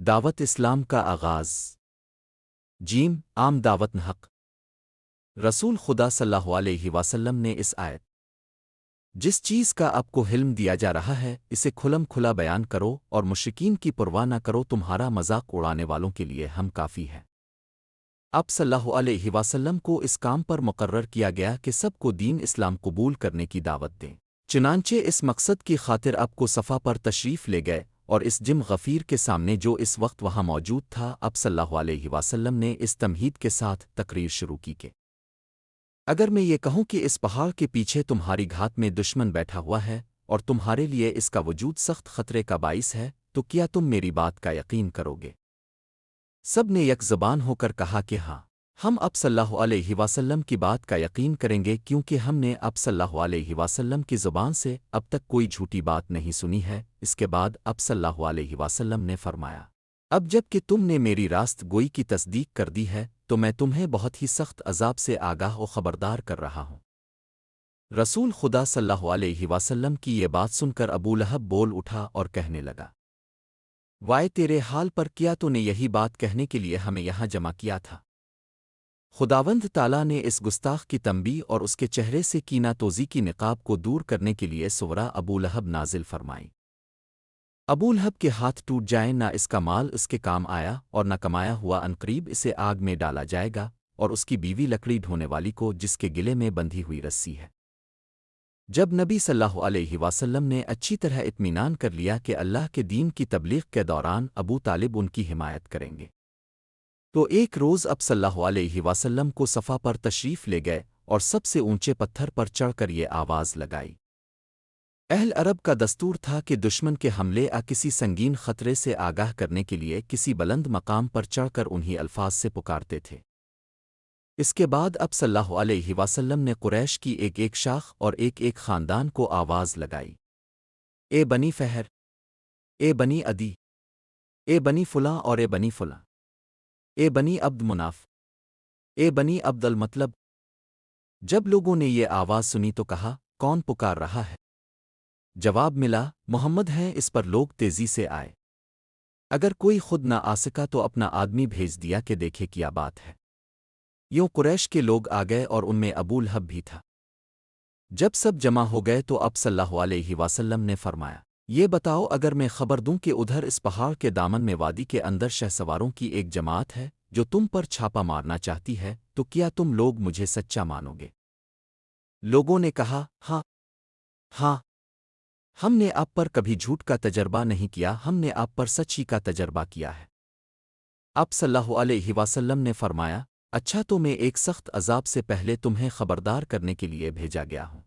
دعوت اسلام کا آغاز۔ جیم عام دعوت حق۔ رسول خدا صلی اللہ علیہ وسلم نے اس آیت جس چیز کا آپ کو علم دیا جا رہا ہے اسے کھلم کھلا بیان کرو اور مشرکین کی پرواہ نہ کرو، تمہارا مذاق اڑانے والوں کے لیے ہم کافی ہیں۔ آپ صلی اللہ علیہ وسلم کو اس کام پر مقرر کیا گیا کہ سب کو دین اسلام قبول کرنے کی دعوت دیں، چنانچہ اس مقصد کی خاطر آپ کو صفا پر تشریف لے گئے اور اس جم غفیر کے سامنے جو اس وقت وہاں موجود تھا، آپ صلی اللہ علیہ وسلم نے اس تمہید کے ساتھ تقریر شروع کی کہ اگر میں یہ کہوں کہ اس پہاڑ کے پیچھے تمہاری گھات میں دشمن بیٹھا ہوا ہے اور تمہارے لیے اس کا وجود سخت خطرے کا باعث ہے تو کیا تم میری بات کا یقین کرو گے؟ سب نے یک زبان ہو کر کہا کہ ہاں، ہم آپ صلی اللہ علیہ وسلم کی بات کا یقین کریں گے، کیونکہ ہم نے آپ صلی اللہ علیہ وسلم کی زبان سے اب تک کوئی جھوٹی بات نہیں سنی ہے۔ اس کے بعد آپ صلی اللہ علیہ وسلم نے فرمایا، اب جب کہ تم نے میری راست گوئی کی تصدیق کر دی ہے تو میں تمہیں بہت ہی سخت عذاب سے آگاہ و خبردار کر رہا ہوں۔ رسول خدا صلی اللہ علیہ وسلم کی یہ بات سن کر ابو لہب بول اٹھا اور کہنے لگا، وائے تیرے حال پر، کیا تو نے یہی بات کہنے کے لیے ہمیں یہاں جمع کیا تھا؟ خداوند تعالیٰ نے اس گستاخ کی تنبیہ اور اس کے چہرے سے کینہ توزی کی نقاب کو دور کرنے کے لیے سورہ ابو لہب نازل فرمائی۔ ابو لہب کے ہاتھ ٹوٹ جائیں، نہ اس کا مال اس کے کام آیا اور نہ کمایا ہوا، عنقریب اسے آگ میں ڈالا جائے گا، اور اس کی بیوی لکڑی ڈھونے والی کو جس کے گلے میں بندھی ہوئی رسی ہے۔ جب نبی صلی اللہ علیہ وسلم نے اچھی طرح اطمینان کر لیا کہ اللہ کے دین کی تبلیغ کے دوران ابو طالب ان کی حمایت کریں گے، تو ایک روز آپ صلی اللہ علیہ وسلم کو صفا پر تشریف لے گئے اور سب سے اونچے پتھر پر چڑھ کر یہ آواز لگائی۔ اہل عرب کا دستور تھا کہ دشمن کے حملے کسی سنگین خطرے سے آگاہ کرنے کے لیے کسی بلند مقام پر چڑھ کر انہی الفاظ سے پکارتے تھے۔ اس کے بعد آپ صلی اللہ علیہ وسلم نے قریش کی ایک ایک شاخ اور ایک ایک خاندان کو آواز لگائی، اے بنی فہر، اے بنی عدی، اے بنی فلاں اور اے بنی فلاں، اے بنی عبد مناف، اے بنی عبد المطلب۔ جب لوگوں نے یہ آواز سنی تو کہا، کون پکار رہا ہے؟ جواب ملا، محمد ہیں۔ اس پر لوگ تیزی سے آئے، اگر کوئی خود نہ آ سکا تو اپنا آدمی بھیج دیا کہ دیکھے کیا بات ہے۔ یوں قریش کے لوگ آ گئے اور ان میں ابو لہب بھی تھا۔ جب سب جمع ہو گئے تو آپ صلی اللہ علیہ وسلم نے فرمایا، یہ بتاؤ، اگر میں خبر دوں کہ ادھر اس پہاڑ کے دامن میں وادی کے اندر شہ سواروں کی ایک جماعت ہے جو تم پر چھاپا مارنا چاہتی ہے، تو کیا تم لوگ مجھے سچا مانو گے؟ لوگوں نے کہا، ہاں ہاں، ہم نے آپ پر کبھی جھوٹ کا تجربہ نہیں کیا، ہم نے آپ پر سچ ہی کا تجربہ کیا ہے۔ آپ صلی اللہ علیہ وسلم نے فرمایا، اچھا، تو میں ایک سخت عذاب سے پہلے تمہیں خبردار کرنے کے لیے بھیجا گیا ہوں۔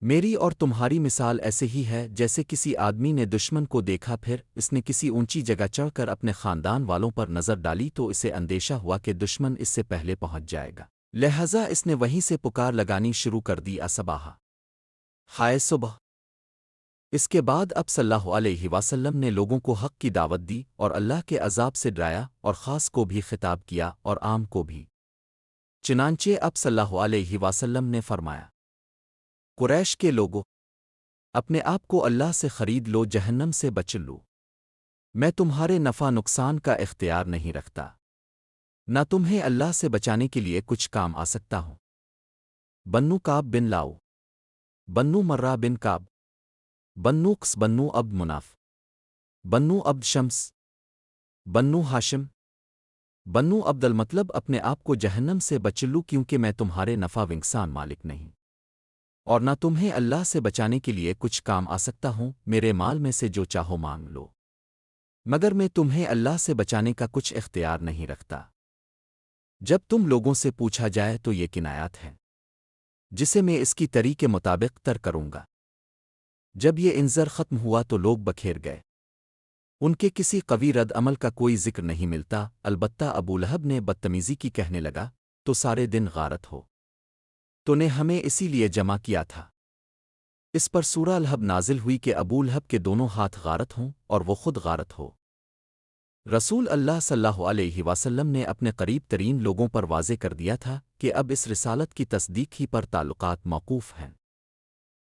میری اور تمہاری مثال ایسے ہی ہے جیسے کسی آدمی نے دشمن کو دیکھا، پھر اس نے کسی اونچی جگہ چڑھ کر اپنے خاندان والوں پر نظر ڈالی تو اسے اندیشہ ہوا کہ دشمن اس سے پہلے پہنچ جائے گا، لہذا اس نے وہیں سے پکار لگانی شروع کر دی، اصباح، ہائے صبح۔ اس کے بعد اب صلی اللہ علیہ وسلم نے لوگوں کو حق کی دعوت دی اور اللہ کے عذاب سے ڈرایا، اور خاص کو بھی خطاب کیا اور عام کو بھی۔ چنانچہ اب صلی اللہ علیہ وسلم نے فرمایا، قریش کے لوگوں، اپنے آپ کو اللہ سے خرید لو، جہنم سے بچ لو، میں تمہارے نفع نقصان کا اختیار نہیں رکھتا، نہ تمہیں اللہ سے بچانے کے لیے کچھ کام آ سکتا ہوں۔ بنو کعب بن لاؤ، بنو مرہ بن کعب، بنو قس، بنو عبد مناف، بنو عبد شمس، بنو ہاشم، بنو عبد المطلب، اپنے آپ کو جہنم سے بچ لو، کیونکہ میں تمہارے نفع ونقصان مالک نہیں، اور نہ تمہیں اللہ سے بچانے کے لیے کچھ کام آ سکتا ہوں۔ میرے مال میں سے جو چاہو مانگ لو، مگر میں تمہیں اللہ سے بچانے کا کچھ اختیار نہیں رکھتا۔ جب تم لوگوں سے پوچھا جائے تو یہ کنایات ہے جسے میں اس کی طریق کے مطابق تر کروں گا۔ جب یہ انذر ختم ہوا تو لوگ بکھیر گئے، ان کے کسی قوی رد عمل کا کوئی ذکر نہیں ملتا، البتہ ابو لہب نے بدتمیزی کی کہنے لگا، تو سارے دن غارت ہو، تو نے ہمیں اسی لیے جمع کیا تھا۔ اس پر سورہ لہب نازل ہوئی کہ ابو لہب کے دونوں ہاتھ غارت ہوں اور وہ خود غارت ہو۔ رسول اللہ صلی اللہ علیہ وسلم نے اپنے قریب ترین لوگوں پر واضح کر دیا تھا کہ اب اس رسالت کی تصدیق ہی پر تعلقات موقوف ہیں۔